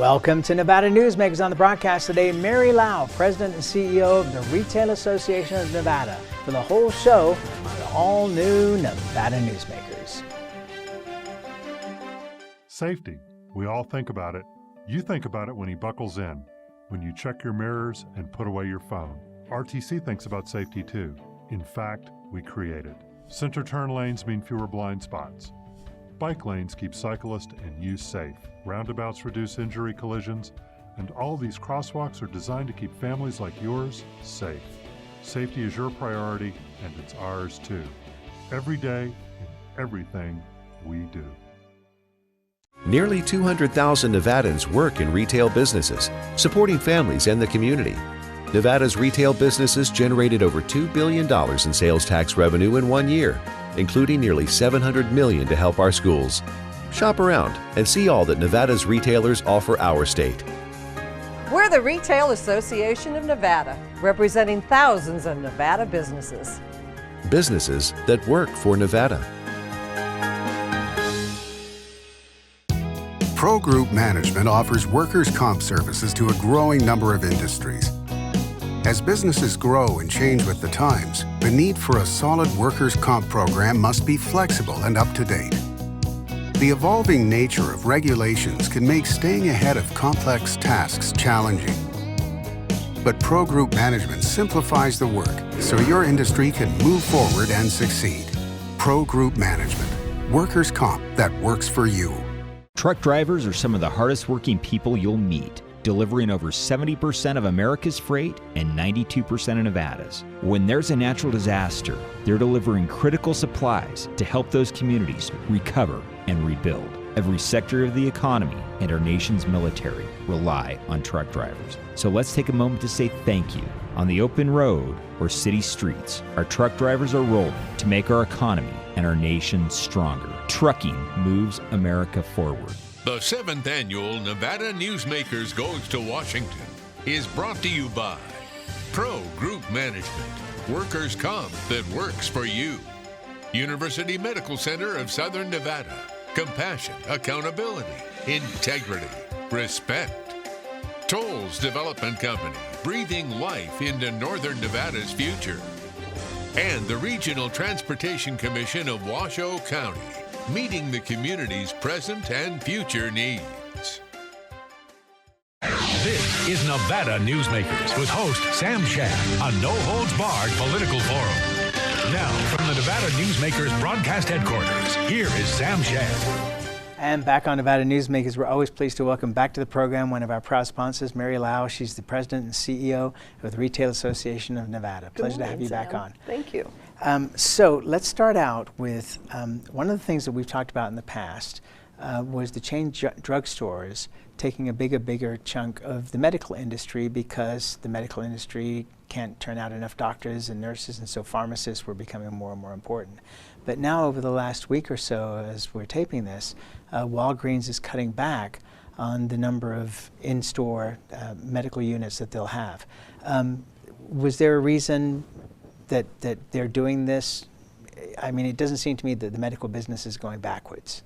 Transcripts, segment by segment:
Welcome to Nevada Newsmakers. On the broadcast today, Mary Lau, President and CEO of the Retail Association of Nevada, for the whole show on the all-new Nevada Newsmakers. Safety. We all think about it. You think about it when he buckles in, when you check your mirrors and put away your phone. RTC thinks about safety too. In fact, we create it. Center turn lanes mean fewer blind spots. Bike lanes keep cyclists and you safe. Roundabouts reduce injury collisions, and all these crosswalks are designed to keep families like yours safe. Safety is your priority, and it's ours too. Every day, in everything we do. Nearly 200,000 Nevadans work in retail businesses, supporting families and the community. Nevada's retail businesses generated over $2 billion in sales tax revenue in 1 year, including nearly $700 million to help our schools. Shop around and see all that Nevada's retailers offer our state. We're the Retail Association of Nevada, representing thousands of Nevada businesses. Businesses that work for Nevada. Pro Group Management offers workers' comp services to a growing number of industries. As businesses grow and change with the times, the need for a solid workers' comp program must be flexible and up to date. The evolving nature of regulations can make staying ahead of complex tasks challenging. But Pro Group Management simplifies the work so your industry can move forward and succeed. Pro Group Management, workers' comp that works for you. Truck drivers are some of the hardest working people you'll meet, delivering over 70% of America's freight and 92% of Nevada's. When there's a natural disaster, they're delivering critical supplies to help those communities recover and rebuild. Every sector of the economy and our nation's military rely on truck drivers. So let's take a moment to say thank you. On the open road or city streets, our truck drivers are rolling to make our economy and our nation stronger. Trucking moves America forward. The 7th Annual Nevada Newsmakers Goes to Washington is brought to you by Pro Group Management, workers' comp that works for you. University Medical Center of Southern Nevada, compassion, accountability, integrity, respect. Tolles Development Company, breathing life into Northern Nevada's future. And the Regional Transportation Commission of Washoe County, meeting the community's present and future needs. This is Nevada Newsmakers with host Sam Shad, a no-holds-barred political forum. Now, from the Nevada Newsmakers broadcast headquarters, here is Sam Shad. And back on Nevada Newsmakers, we're always pleased to welcome back to the program one of our proud sponsors, Mary Lau. She's the President and CEO of the Retail Association of Nevada. Pleasure to have you back on. Thank you. So let's start out with one of the things that we've talked about in the past was the chain drugstores taking a bigger chunk of the medical industry because the medical industry can't turn out enough doctors and nurses, and so pharmacists were becoming more and more important. But now over the last week or so, as we're taping this, Walgreens is cutting back on the number of in-store medical units that they'll have. Was there a reason that they're doing this? I mean, it doesn't seem to me that the medical business is going backwards.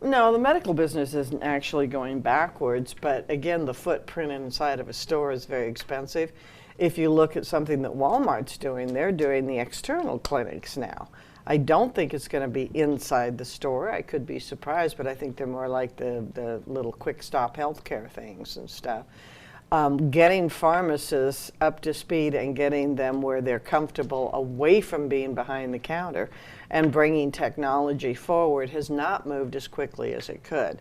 No, the medical business isn't actually going backwards, but again, the footprint inside of a store is very expensive. If you look at something that Walmart's doing, they're doing the external clinics now. I don't think it's going to be inside the store. I could be surprised, but I think they're more like the little quick stop healthcare things and stuff. Getting pharmacists up to speed and getting them where they're comfortable away from being behind the counter and bringing technology forward has not moved as quickly as it could,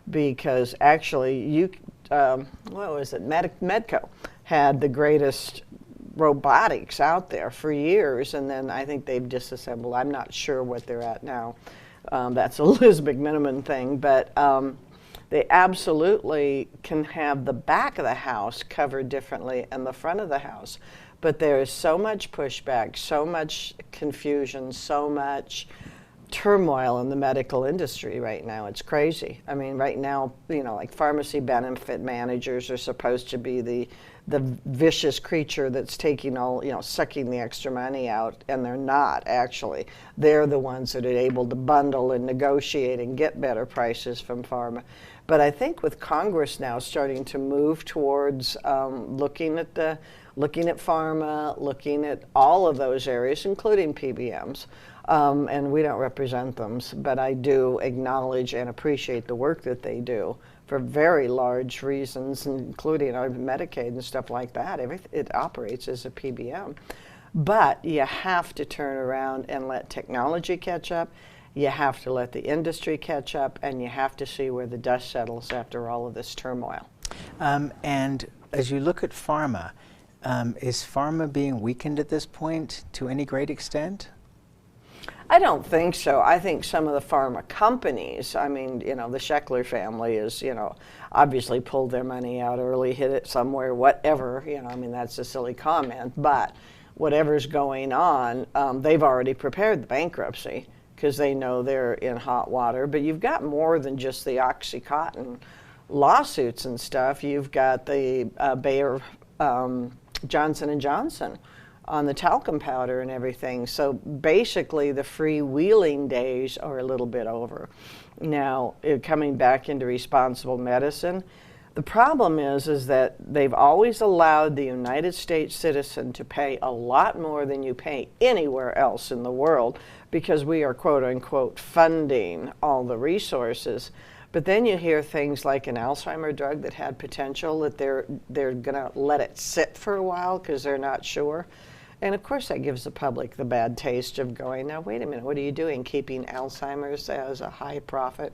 because actually Medco had the greatest robotics out there for years, and then I think they've disassembled. I'm not sure what they're at now. That's a Liz McMiniman thing, but they absolutely can have the back of the house covered differently and the front of the house. But there is so much pushback, so much confusion, so much turmoil in the medical industry right now. It's crazy. I mean, right now, like pharmacy benefit managers are supposed to be the vicious creature that's taking sucking the extra money out, and they're not actually. They're the ones that are able to bundle and negotiate and get better prices from pharma. But I think with Congress now starting to move towards looking at pharma, looking at all of those areas, including PBMs, and we don't represent them, but I do acknowledge and appreciate the work that they do for very large reasons, including our Medicaid and stuff like that. It operates as a PBM. But you have to turn around and let technology catch up. You have to let the industry catch up, and you have to see where the dust settles after all of this turmoil. And as you look at pharma, is pharma being weakened at this point to any great extent? I don't think so. I think some of the pharma companies, I mean, the Scheckler family is, obviously pulled their money out early, hid it somewhere, whatever, I mean, that's a silly comment, but whatever's going on, they've already prepared the bankruptcy because they know they're in hot water. But you've got more than just the OxyContin lawsuits and stuff. You've got the Bayer, Johnson & Johnson on the talcum powder and everything. So basically the freewheeling days are a little bit over. Now, coming back into responsible medicine, the problem is that they've always allowed the United States citizen to pay a lot more than you pay anywhere else in the world because we are quote unquote funding all the resources. But then you hear things like an Alzheimer drug that had potential that they're gonna let it sit for a while because they're not sure. And of course that gives the public the bad taste of going, now wait a minute, what are you doing, keeping Alzheimer's as a high profit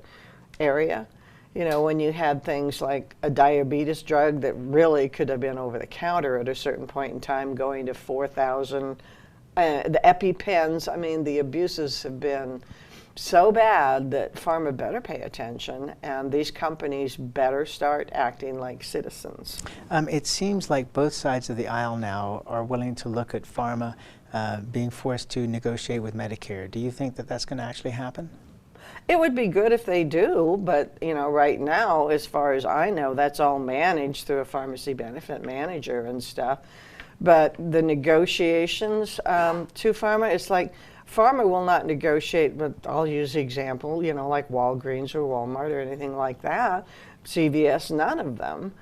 area? When you had things like a diabetes drug that really could have been over the counter at a certain point in time going to $4,000, the EpiPens, I mean, the abuses have been so bad that pharma better pay attention, and these companies better start acting like citizens. It seems like both sides of the aisle now are willing to look at pharma being forced to negotiate with Medicare. Do you think that that's going to actually happen? It would be good if they do, but right now, as far as I know, that's all managed through a pharmacy benefit manager and stuff. But the negotiations to pharma, it's like pharma will not negotiate, but I'll use the example, like Walgreens or Walmart or anything like that. CVS, none of them.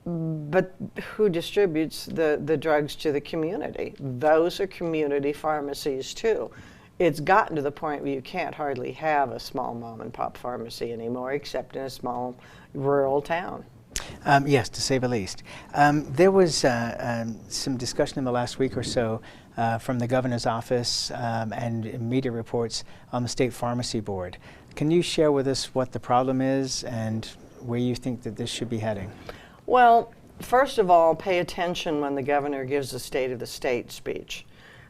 But who distributes the drugs to the community? Those are community pharmacies too. It's gotten to the point where you can't hardly have a small mom and pop pharmacy anymore, except in a small rural town. Yes, to say the least. There was some discussion in the last week or so from the governor's office and media reports on the state pharmacy board. Can you share with us what the problem is and where you think that this should be heading? Well, first of all, pay attention when the governor gives the State of the State speech.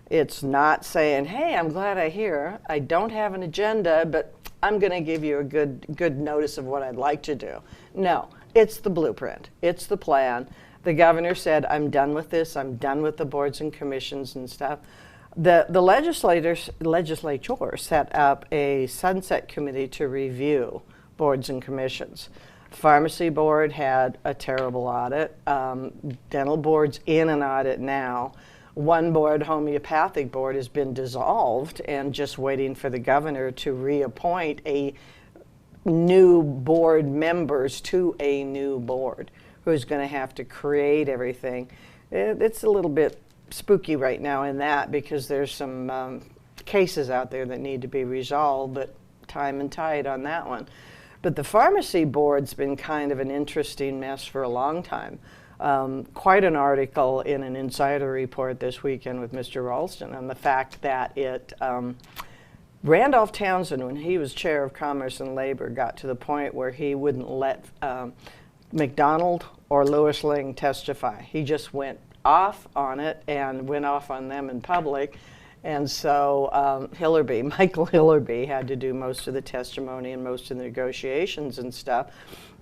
It's not saying, hey, I'm glad I hear. I don't have an agenda, but I'm going to give you a good notice of what I'd like to do. No, it's the blueprint. It's the plan. The governor said, I'm done with this. I'm done with the boards and commissions and stuff. The legislature set up a sunset committee to review boards and commissions. Pharmacy board had a terrible audit. Dental board's in an audit now. One board, homeopathic board, has been dissolved and just waiting for the governor to reappoint a new board members to a new board who's going to have to create everything. It's a little bit spooky right now in that because there's some cases out there that need to be resolved, but time and tide on that one. But the pharmacy board's been kind of an interesting mess for a long time. Quite an article in an insider report this weekend with Mr. Ralston on the fact that Randolph Townsend, when he was chair of Commerce and Labor, got to the point where he wouldn't let McDonald or Louis Ling testify. He just went off on it and went off on them in public. And so Michael Hillerby had to do most of the testimony and most of the negotiations and stuff.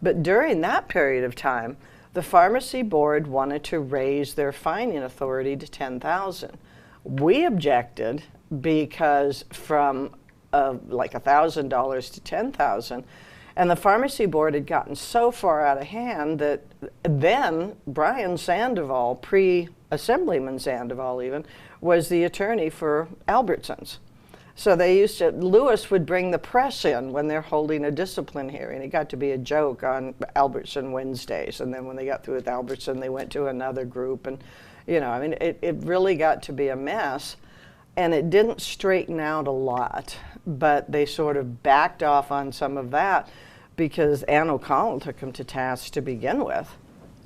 But during that period of time, the pharmacy board wanted to raise their fining authority to $10,000. We objected because from of like $1,000 to $10,000. And the pharmacy board had gotten so far out of hand that then Brian Sandoval, pre-Assemblyman Sandoval even, was the attorney for Albertsons. So they used to, Lewis would bring the press in when they're holding a discipline hearing. It got to be a joke on Albertson Wednesdays. And then when they got through with Albertson, they went to another group. And, you know, I mean, it really got to be a mess. And it didn't straighten out a lot, but they sort of backed off on some of that because Ann O'Connell took them to task to begin with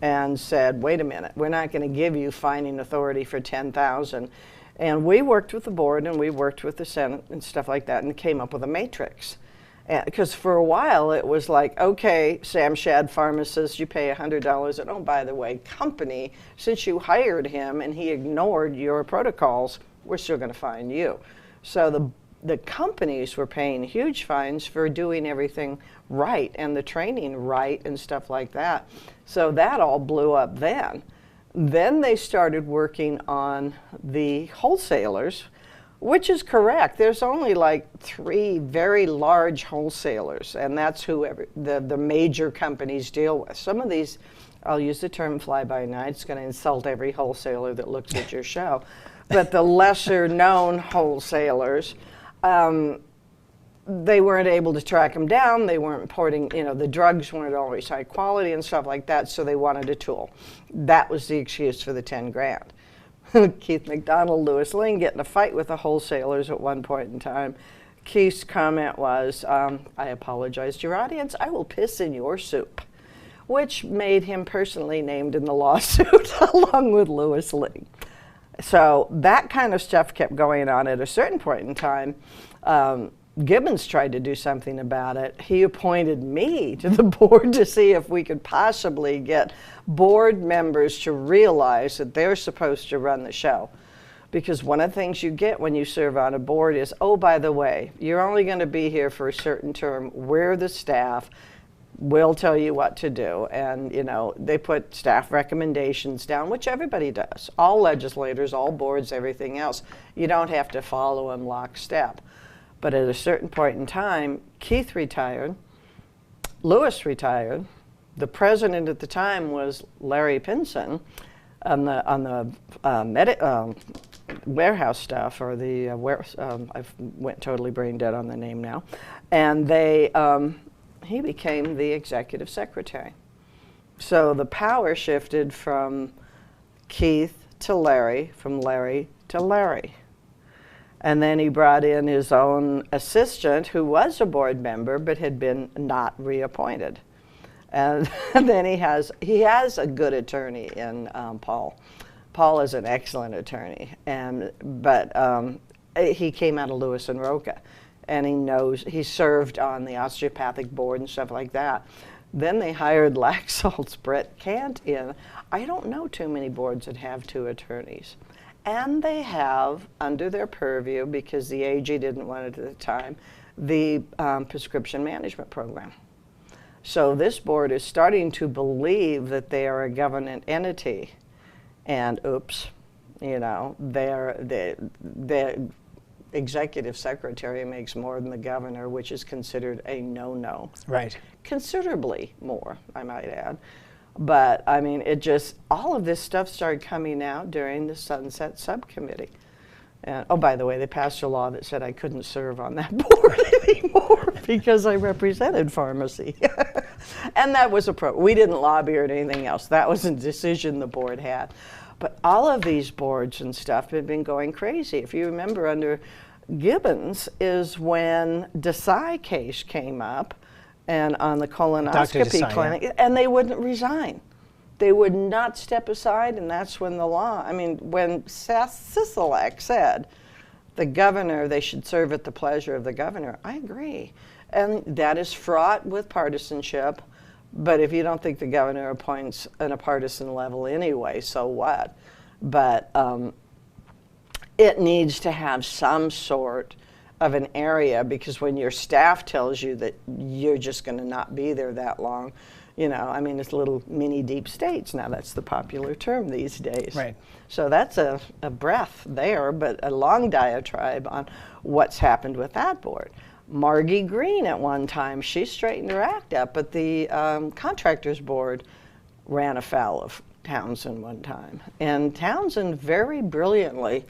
and said, wait a minute, we're not going to give you fining authority for $10,000. And we worked with the board and we worked with the Senate and stuff like that and came up with a matrix. Because for a while it was like, okay, Sam Shad, pharmacist, you pay $100. And oh, by the way, company, since you hired him and he ignored your protocols, we're still going to fine you. So the companies were paying huge fines for doing everything right and the training right and stuff like that. So that all blew up then. Then they started working on the wholesalers, which is correct. There's only like 3 very large wholesalers, and that's who the major companies deal with. Some of these, I'll use the term fly-by-night, it's going to insult every wholesaler that looks at your show, but the lesser known wholesalers, they weren't able to track them down. They weren't importing, you know, the drugs weren't always high quality and stuff like that, so they wanted a tool. That was the excuse for the 10 grand. Keith McDonald, Louis Ling get in a fight with the wholesalers at one point in time. Keith's comment was, I apologize to your audience, I will piss in your soup, which made him personally named in the lawsuit along with Louis Ling. So that kind of stuff kept going on. At a certain point in time, Gibbons tried to do something about it. He appointed me to the board to see if we could possibly get board members to realize that they're supposed to run the show. Because one of the things you get when you serve on a board is, oh, by the way, you're only going to be here for a certain term. We're the staff. We'll tell you what to do. And, you know, they put staff recommendations down, which everybody does. All legislators, all boards, everything else. You don't have to follow them lockstep. But at a certain point in time, Keith retired, Lewis retired, the president at the time was Larry Pinson on the warehouse stuff, or the I went totally brain dead on the name now, and he became the executive secretary. So the power shifted from Keith to Larry, from Larry to Larry. And then he brought in his own assistant, who was a board member but had been not reappointed. And then he has a good attorney in Paul. Paul is an excellent attorney, but he came out of Lewis and Roca, and he served on the osteopathic board and stuff like that. Then they hired Laxalt's Brett Cant in. I don't know too many boards that have 2 attorneys. And they have, under their purview, because the AG didn't want it at the time, the prescription management program. So this board is starting to believe that they are a government entity. And oops, you know, the executive secretary makes more than the governor, which is considered a no-no. Right. Considerably More, I might add. But, I mean, all of this stuff started coming out during the Sunset Subcommittee. And, oh, by the way, they passed a law that said I couldn't serve on that board anymore because I represented pharmacy. And that was we didn't lobby or anything else. That was a decision the board had. But all of these boards and stuff have been going crazy. If you remember, under Gibbons is when Desai case came up, and on the colonoscopy clinic, and they wouldn't resign. They would not step aside, and that's when the law, I mean, when Sisolak said, the governor, they should serve at the pleasure of the governor, I agree. And that is fraught with partisanship, but if you don't think the governor appoints on a partisan level anyway, so what? But it needs to have some sort of an area, because when your staff tells you that you're just going to not be there that long, you know, I mean, it's little mini deep states. Now that's the popular term these days. Right. So that's a breath there, but a long diatribe on what's happened with that board. Margie Green at one time, she straightened her act up, but the contractors board ran afoul of Townsend one time. And Townsend very brilliantly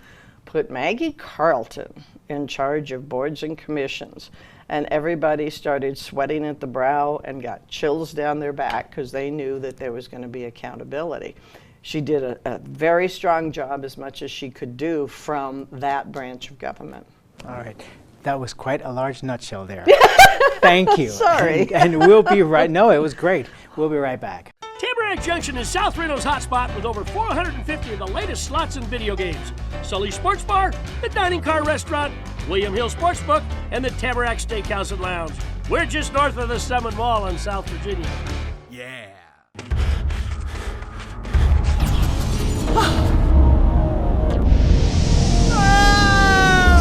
put Maggie Carlton in charge of boards and commissions. And everybody started sweating at the brow and got chills down their back because they knew that there was going to be accountability. She did a very strong job, as much as she could do from that branch of government. All right. That was quite a large nutshell there. Thank you. Sorry. And we'll be right, no, it was great. We'll be right back. Tamarack Junction is South Reno's hotspot with over 450 of the latest slots and video games. Sully Sports Bar, the Dining Car Restaurant, William Hill Sportsbook, and the Tamarack Steakhouse and Lounge. We're just north of the Summit Mall in South Virginia. Yeah.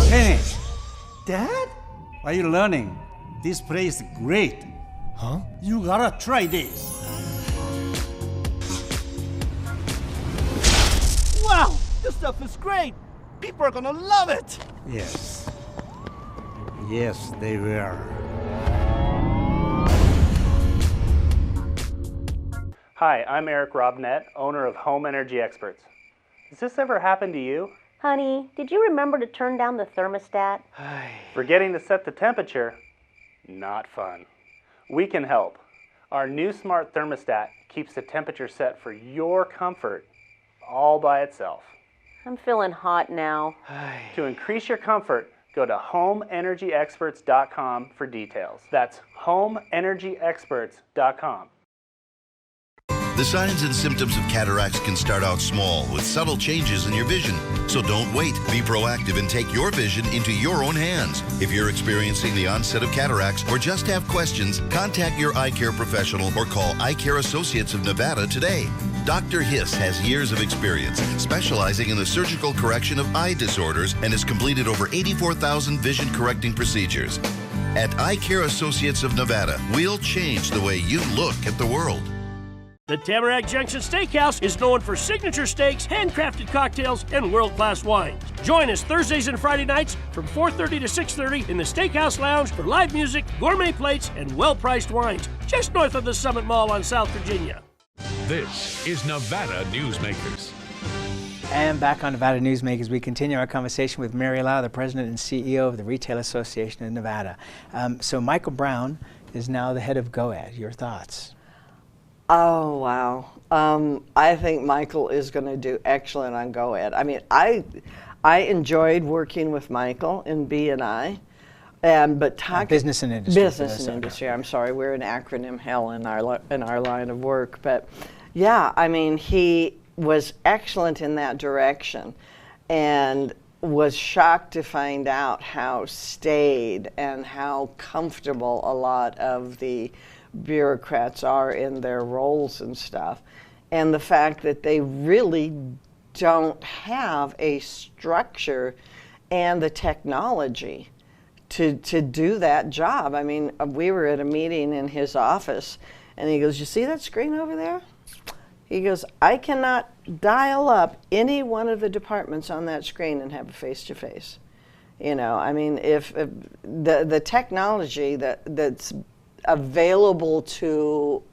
Hey, Dad? Are you learning? This place is great. Huh? You gotta try this. Wow, this stuff is great. People are gonna love it. Yes. Yes, they will. Hi, I'm Eric Robnett, owner of Home Energy Experts. Has this ever happened to you? Honey, did you remember to turn down the thermostat? Forgetting to set the temperature? Not fun. We can help. Our new smart thermostat keeps the temperature set for your comfort all by itself. I'm feeling hot now. To increase your comfort, go to homeenergyexperts.com for details. That's homeenergyexperts.com. The signs and symptoms of cataracts can start out small with subtle changes in your vision. So don't wait. Be proactive and take your vision into your own hands. If you're experiencing the onset of cataracts or just have questions, contact your eye care professional or call Eye Care Associates of Nevada today. Dr. Hiss has years of experience specializing in the surgical correction of eye disorders and has completed over 84,000 vision correcting procedures. At Eye Care Associates of Nevada, we'll change the way you look at the world. The Tamarack Junction Steakhouse is known for signature steaks, handcrafted cocktails, and world-class wines. Join us Thursdays and Friday nights from 4:30 to 6:30 in the Steakhouse Lounge for live music, gourmet plates, and well-priced wines, just north of the Summit Mall on South Virginia. This is Nevada Newsmakers. And back on Nevada Newsmakers, we continue our conversation with Mary Lau, the president and CEO of the Retail Association of Nevada. So Michael Brown is now the head of GOED. Your thoughts? Oh, wow. I think Michael is going to do excellent on GOED. I mean, I enjoyed working with Michael in B&I. But business and industry. Business and industry. I'm sorry, we're an acronym hell in our line of work. But yeah, I mean, he was excellent in that direction, and was shocked to find out how staid and how comfortable a lot of the bureaucrats are in their roles and stuff, and the fact that they really don't have a structure and the technology to do that job. I mean, we were at a meeting in his office, and he goes, "You see that screen over there?" He goes, "I cannot dial up any one of the departments on that screen and have a face-to-face." You know, I mean, if the technology that's available to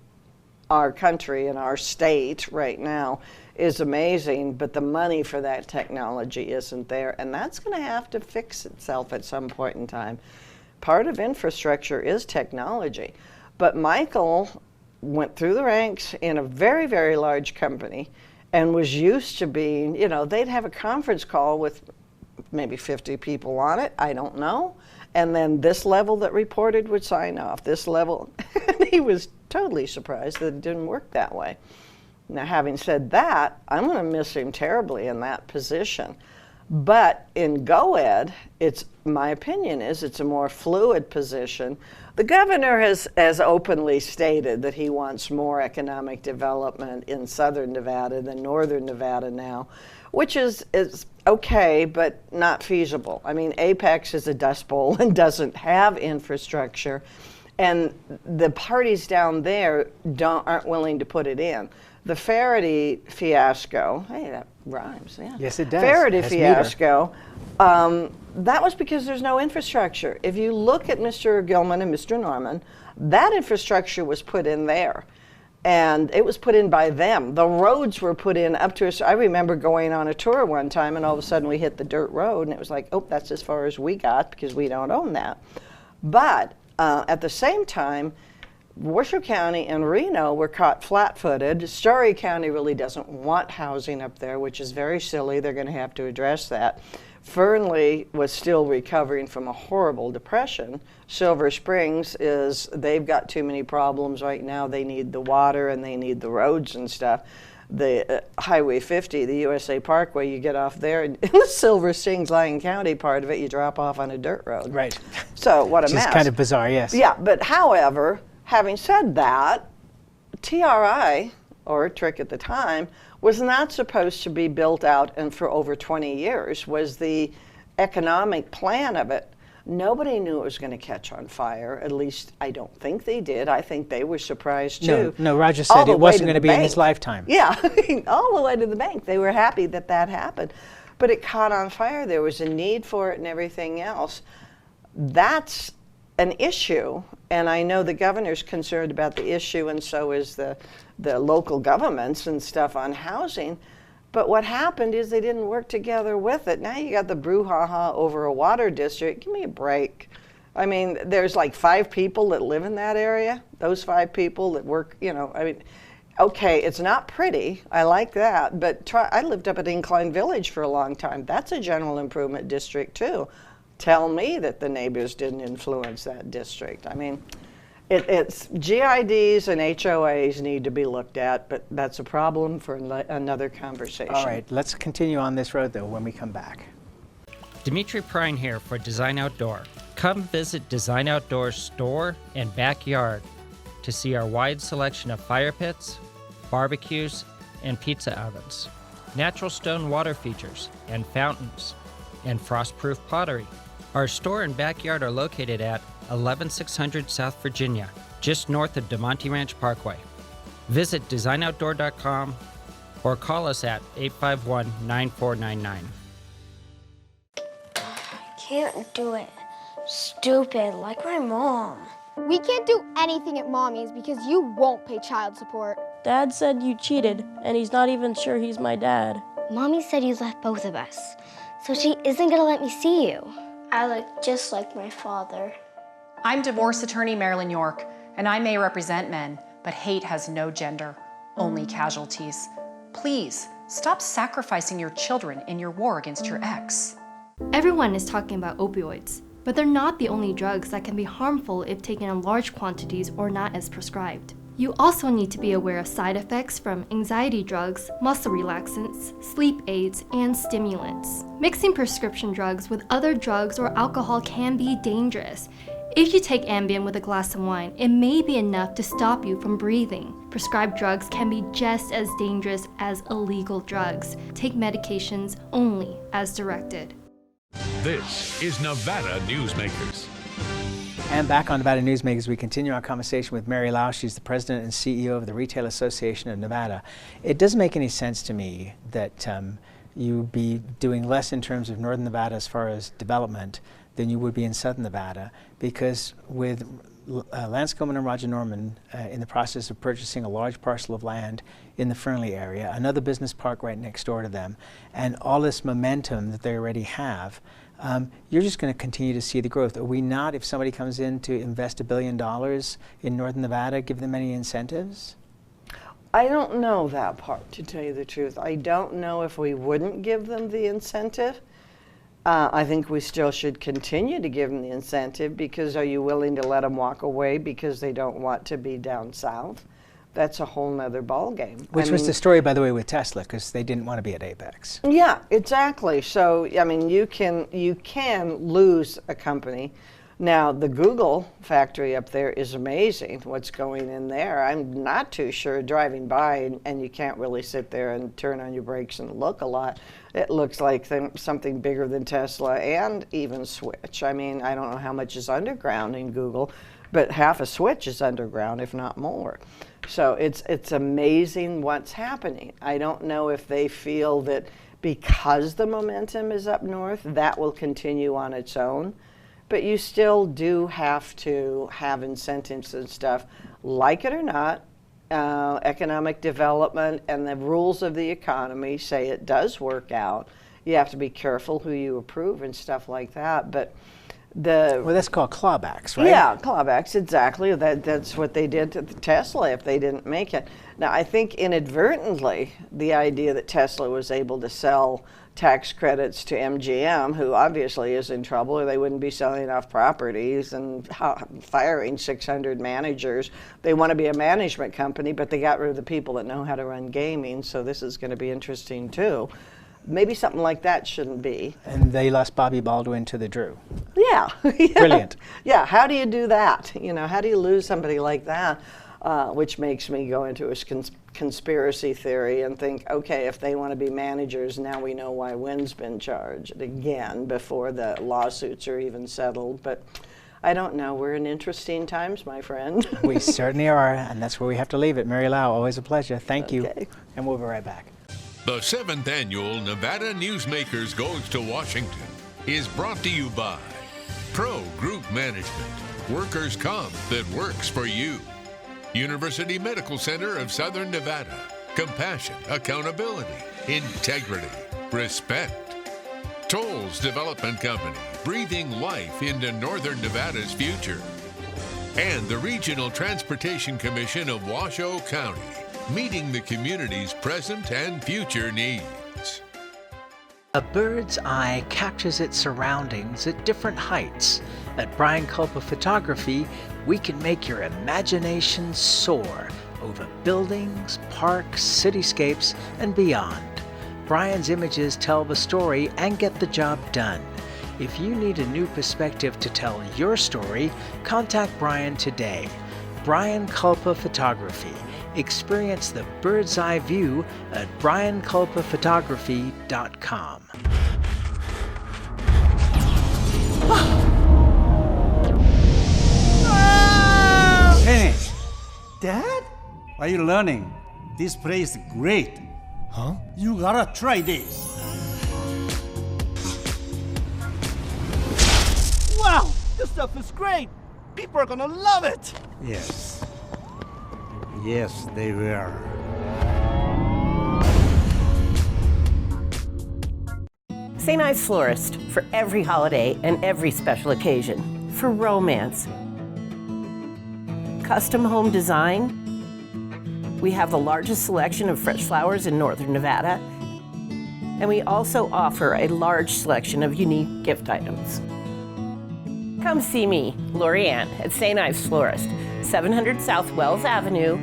our country and our state right now is amazing, but the money for that technology isn't there, and that's going to have to fix itself at some point in time. Part of infrastructure is technology, but Michael went through the ranks in a very, very large company and was used to being, you know, they'd have a conference call with maybe 50 people on it, I don't know, and then this level that reported would sign off, this level, and he was totally surprised that it didn't work that way. Now, having said that, I'm going to miss him terribly in that position. But in GOED, my opinion is it's a more fluid position. The governor has openly stated that he wants more economic development in southern Nevada than northern Nevada now. which is okay, but not feasible. I mean, Apex is a dust bowl and doesn't have infrastructure, and the parties down there aren't willing to put it in. The Faraday fiasco, hey, that rhymes, yeah. Yes, it does. Faraday fiasco, that was because there's no infrastructure. If you look at Mr. Gilman and Mr. Norman, that infrastructure was put in there. And it was put in by them. The roads were put in up to us. I remember going on a tour one time, and all of a sudden we hit the dirt road, and it was like, oh, that's as far as we got because we don't own that. But at the same time, Washoe County and Reno were caught flat-footed. Story County really doesn't want housing up there, which is very silly. They're going to have to address that. Fernley was still recovering from a horrible depression. Silver Springs they've got too many problems right now. They need the water and they need the roads and stuff. The Highway 50, the USA Parkway, you get off there, and in the Silver Springs, Lyon County part of it, you drop off on a dirt road. Right. So what a mess. Which is kind of bizarre, yes. Yeah, but however, having said that, TRI, or Trick at the time, was not supposed to be built out and for over 20 years, was the economic plan of it. Nobody knew it was going to catch on fire. At least I don't think they did. I think they were surprised too. No, Roger said it wasn't going to be in his lifetime. Yeah, all the way to the bank. They were happy that that happened. But it caught on fire. There was a need for it and everything else. That's an issue, and I know the governor's concerned about the issue, and so is the local governments and stuff on housing. But what happened is they didn't work together with it. Now you got the brouhaha over a water district. Give me a break. I mean, there's like 5 people that live in that area. Those 5 people that work, I mean, okay, it's not pretty. I like that. But I lived up at Incline Village for a long time. That's a general improvement district too. Tell me that the neighbors didn't influence that district. I mean, it's GIDs and HOAs need to be looked at, but that's a problem for another conversation. All right, let's continue on this road though when we come back. Dimitri Prine here for Design Outdoor. Come visit Design Outdoor's store and backyard to see our wide selection of fire pits, barbecues, and pizza ovens, natural stone water features and fountains, and frost-proof pottery. Our store and backyard are located at 11600 South Virginia, just north of DeMonte Ranch Parkway. Visit designoutdoor.com or call us at 851-9499. Can't do it. Stupid, like my mom. We can't do anything at Mommy's because you won't pay child support. Dad said you cheated, and he's not even sure he's my dad. Mommy said you left both of us, so she isn't gonna let me see you. I look just like my father. I'm divorce attorney Marilyn York, and I may represent men, but hate has no gender, only casualties. Please, stop sacrificing your children in your war against your ex. Everyone is talking about opioids, but they're not the only drugs that can be harmful if taken in large quantities or not as prescribed. You also need to be aware of side effects from anxiety drugs, muscle relaxants, sleep aids, and stimulants. Mixing prescription drugs with other drugs or alcohol can be dangerous. If you take Ambien with a glass of wine, it may be enough to stop you from breathing. Prescribed drugs can be just as dangerous as illegal drugs. Take medications only as directed. This is Nevada Newsmakers. And back on Nevada Newsmakers, we continue our conversation with Mary Lau. She's the president and CEO of the Retail Association of Nevada. It doesn't make any sense to me that you be doing less in terms of Northern Nevada as far as development than you would be in Southern Nevada, because with Lance Coleman and Roger Norman in the process of purchasing a large parcel of land in the Fernley area, another business park right next door to them, and all this momentum that they already have, you're just going to continue to see the growth. Are we not, if somebody comes in to invest $1 billion in Northern Nevada, give them any incentives? I don't know that part, to tell you the truth. I don't know if we wouldn't give them the incentive. I think we still should continue to give them the incentive, because are you willing to let them walk away because they don't want to be down south? That's a whole nother ballgame. Which was the story, by the way, with Tesla, because they didn't want to be at Apex. Yeah, exactly. So, I mean, you can lose a company, Now, the Google factory up there is amazing, what's going in there. I'm not too sure driving by, and you can't really sit there and turn on your brakes and look a lot. It looks like something bigger than Tesla and even Switch. I mean, I don't know how much is underground in Google, but half a Switch is underground, if not more. So it's amazing what's happening. I don't know if they feel that because the momentum is up north, that will continue on its own. But you still do have to have incentives and stuff, like it or not. Economic development and the rules of the economy say it does work out. You have to be careful who you approve and stuff like that. But well, that's called clawbacks, right? Yeah, clawbacks, exactly. That's what they did to Tesla if they didn't make it. Now, I think inadvertently, the idea that Tesla was able to sell tax credits to MGM, who obviously is in trouble, or they wouldn't be selling off properties and firing 600 managers. They want to be a management company, but they got rid of the people that know how to run gaming, so this is going to be interesting too. Maybe something like that shouldn't be. And they lost Bobby Baldwin to the Drew. Yeah. Brilliant. Yeah, how do you do that? You know, how do you lose somebody like that? Which makes me go into a conspiracy theory and think, okay, if they want to be managers, now we know why Wynn's been charged again before the lawsuits are even settled. But I don't know. We're in interesting times, my friend. We certainly are, and that's where we have to leave it. Mary Lau, always a pleasure. Thank you. And we'll be right back. The 7th Annual Nevada Newsmakers Goes to Washington is brought to you by Pro Group Management, workers' comp that works for you. University Medical Center of Southern Nevada, compassion, accountability, integrity, respect. Tolles Development Company, breathing life into Northern Nevada's future. And the Regional Transportation Commission of Washoe County, meeting the community's present and future needs. A bird's eye captures its surroundings at different heights. At Brian Culpa Photography, we can make your imagination soar over buildings, parks, cityscapes, and beyond. Brian's images tell the story and get the job done. If you need a new perspective to tell your story, contact Brian today. Brian Culpa Photography. Experience the bird's eye view at brianculpaphotography.com. Hey, Dad? Are you learning? This place is great. Huh? You gotta try this. Wow, this stuff is great. People are gonna love it. Yes. Yes, they will. St. Ives Florist, for every holiday and every special occasion. For romance. Custom home design. We have the largest selection of fresh flowers in Northern Nevada. And we also offer a large selection of unique gift items. Come see me, Lori Ann, at St. Ives Florist, 700 South Wells Avenue,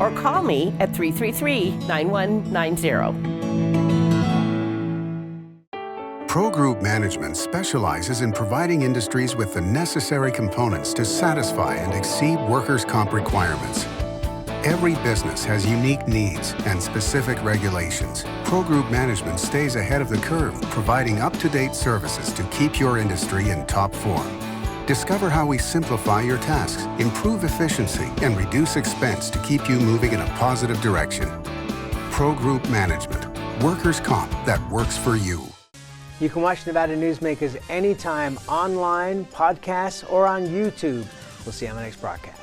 or call me at 333-9190. Pro Group Management specializes in providing industries with the necessary components to satisfy and exceed workers' comp requirements. Every business has unique needs and specific regulations. Pro Group Management stays ahead of the curve, providing up-to-date services to keep your industry in top form. Discover how we simplify your tasks, improve efficiency, and reduce expense to keep you moving in a positive direction. Pro Group Management, workers' comp that works for you. You can watch Nevada Newsmakers anytime online, podcasts, or on YouTube. We'll see you on the next broadcast.